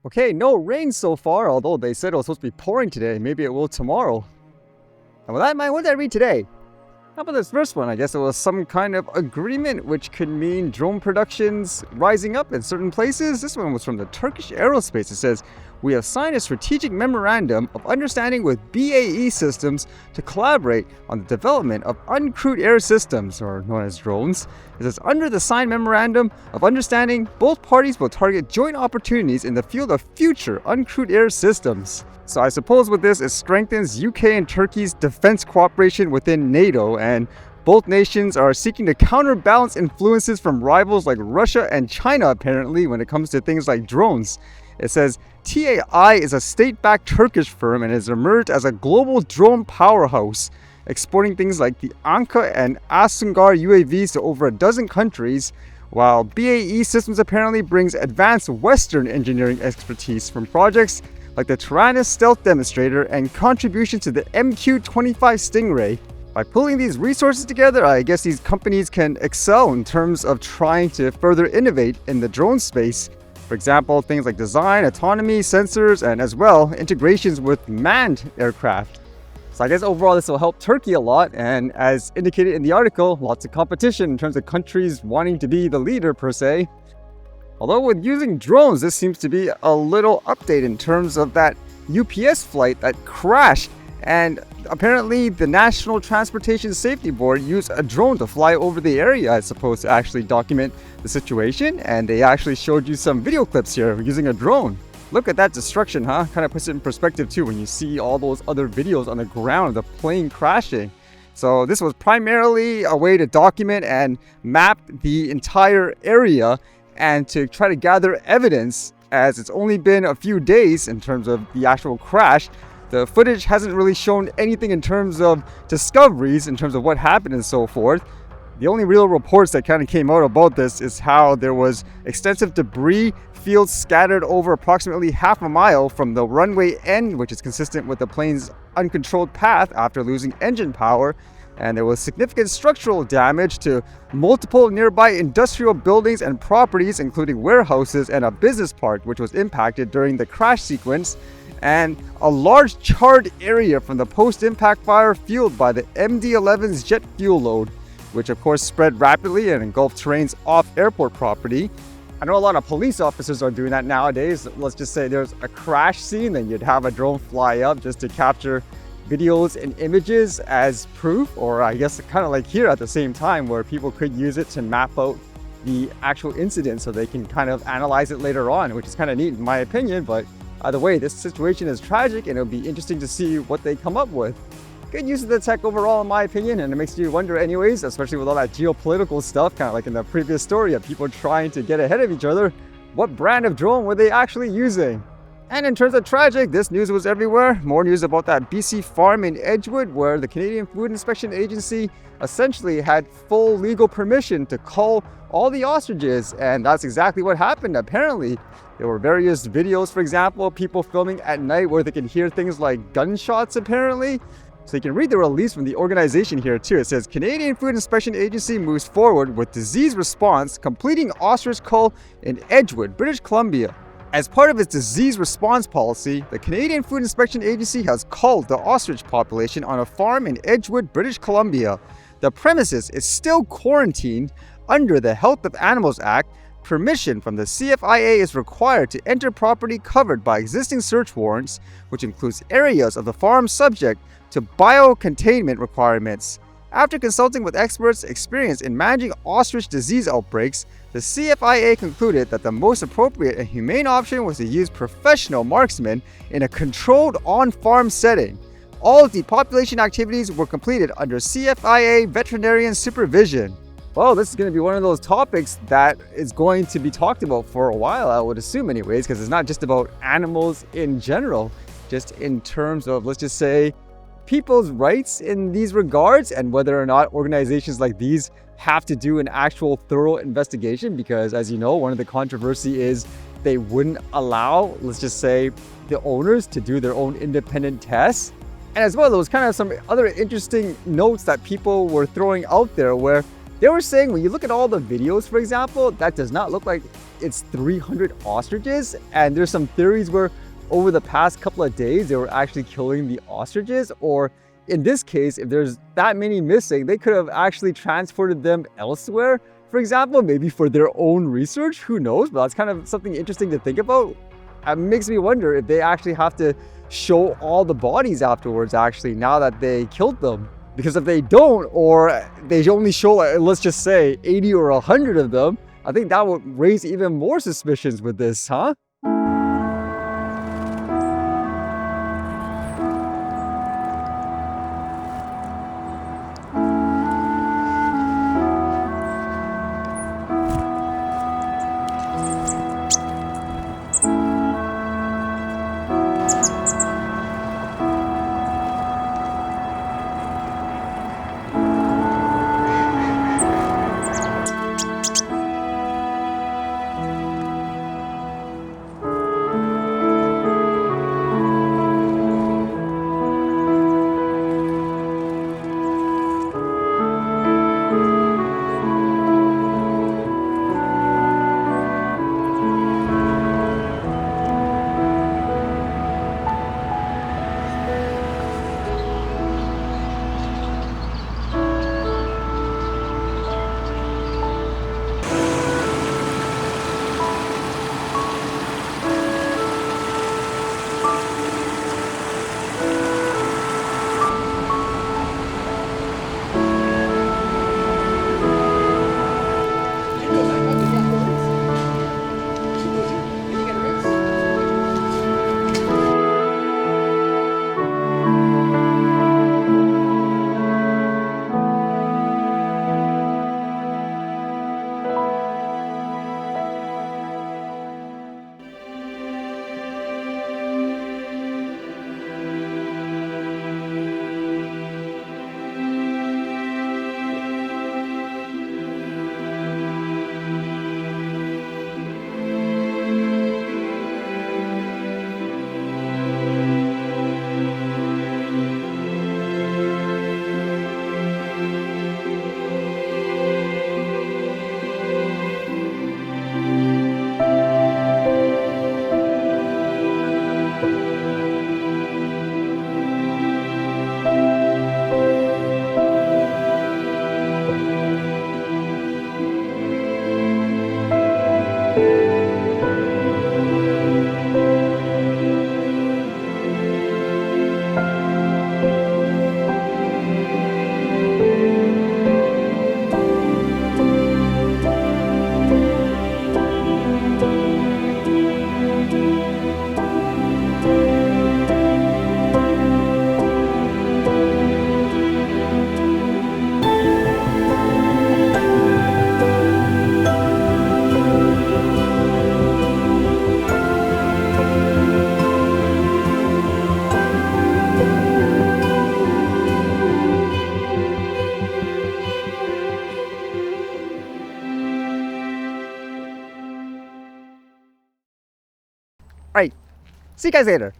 Okay, no rain so far, although they said it was supposed to be pouring today. Maybe it will tomorrow. And with that in mind, what did I read today? How about this first one? I guess it was some kind of agreement, which could mean drone productions rising up in certain places. This one was from the Turkish Aerospace. It says, we have signed a strategic memorandum of understanding with BAE Systems to collaborate on the development of uncrewed air systems, or known as drones. It says, under the signed memorandum of understanding, both parties will target joint opportunities in the field of future uncrewed air systems. So I suppose with this, it strengthens UK and Turkey's defense cooperation within NATO, and both nations are seeking to counterbalance influences from rivals like Russia and China, apparently, when it comes to things like drones. It says, TAI is a state-backed Turkish firm and has emerged as a global drone powerhouse, exporting things like the Anka and Asungar UAVs to over a dozen countries, while BAE Systems apparently brings advanced Western engineering expertise from projects like the Tyrannus stealth demonstrator and contributions to the MQ-25 Stingray. By pulling these resources together, I guess these companies can excel in terms of trying to further innovate in the drone space. For example, things like design, autonomy, sensors, and as well, integrations with manned aircraft. So I guess overall this will help Turkey a lot, and as indicated in the article, lots of competition in terms of countries wanting to be the leader per se. Although with using drones, this seems to be a little update in terms of that UPS flight that crashed, and apparently the National Transportation Safety Board used a drone to fly over the area, I suppose, to actually document the situation, and they actually showed you some video clips here using a drone. Look at that destruction, huh? Kind of puts it in perspective too when you see all those other videos on the ground of the plane crashing. So this was primarily a way to document and map the entire area and to try to gather evidence, as it's only been a few days in terms of the actual crash. The footage hasn't really shown anything in terms of discoveries, in terms of what happened and so forth. The only real reports that kind of came out about this is how there was extensive debris fields scattered over approximately half a mile from the runway end, which is consistent with the plane's uncontrolled path after losing engine power. And there was significant structural damage to multiple nearby industrial buildings and properties, including warehouses and a business park, which was impacted during the crash sequence, and a large charred area from the post-impact fire fueled by the MD-11's jet fuel load, which of course spread rapidly and engulfed terrains off airport property. I know a lot of police officers are doing that nowadays. Let's just say there's a crash scene, then you'd have a drone fly up just to capture videos and images as proof, or I guess kind of like here at the same time, where people could use it to map out the actual incident so they can kind of analyze it later on, which is kind of neat in my opinion. But either way, this situation is tragic, and it'll be interesting to see what they come up with. Good use of the tech overall in my opinion, and it makes you wonder anyways, especially with all that geopolitical stuff, kind of like in the previous story of people trying to get ahead of each other. What brand of drone were they actually using? And in terms of tragic, this news was everywhere. More news about that BC farm in Edgewood, where the Canadian Food Inspection Agency essentially had full legal permission to cull all the ostriches, and that's exactly what happened apparently. There were various videos, for example, people filming at night where they could hear things like gunshots apparently. So you can read the release from the organization here too. It says, Canadian Food Inspection Agency moves forward with disease response, completing ostrich cull in Edgewood, British Columbia. As part of its disease response policy, the Canadian Food Inspection Agency has culled the ostrich population on a farm in Edgewood, British Columbia. The premises is still quarantined under the Health of Animals Act. Permission from the CFIA is required to enter property covered by existing search warrants, which includes areas of the farm subject to biocontainment requirements. After consulting with experts experienced in managing ostrich disease outbreaks, the CFIA concluded that the most appropriate and humane option was to use professional marksmen in a controlled on-farm setting. All depopulation activities were completed under CFIA veterinarian supervision. Well, this is going to be one of those topics that is going to be talked about for a while, I would assume anyways, because it's not just about animals in general, just in terms of, let's just say, people's rights in these regards, and whether or not organizations like these have to do an actual thorough investigation, because as you know, one of the controversy is they wouldn't allow, let's just say, the owners to do their own independent tests. And as well, there was kind of some other interesting notes that people were throwing out there where they were saying when you look at all the videos, for example, that does not look like it's 300 ostriches, and there's some theories where over the past couple of days they were actually killing the ostriches, or in this case, if there's that many missing, they could have actually transported them elsewhere. For example, maybe for their own research, who knows? But that's kind of something interesting to think about. It makes me wonder if they actually have to show all the bodies afterwards, actually, now that they killed them. Because if they don't, or they only show, let's just say, 80 or 100 of them, I think that would raise even more suspicions with this, huh? All right, see you guys later.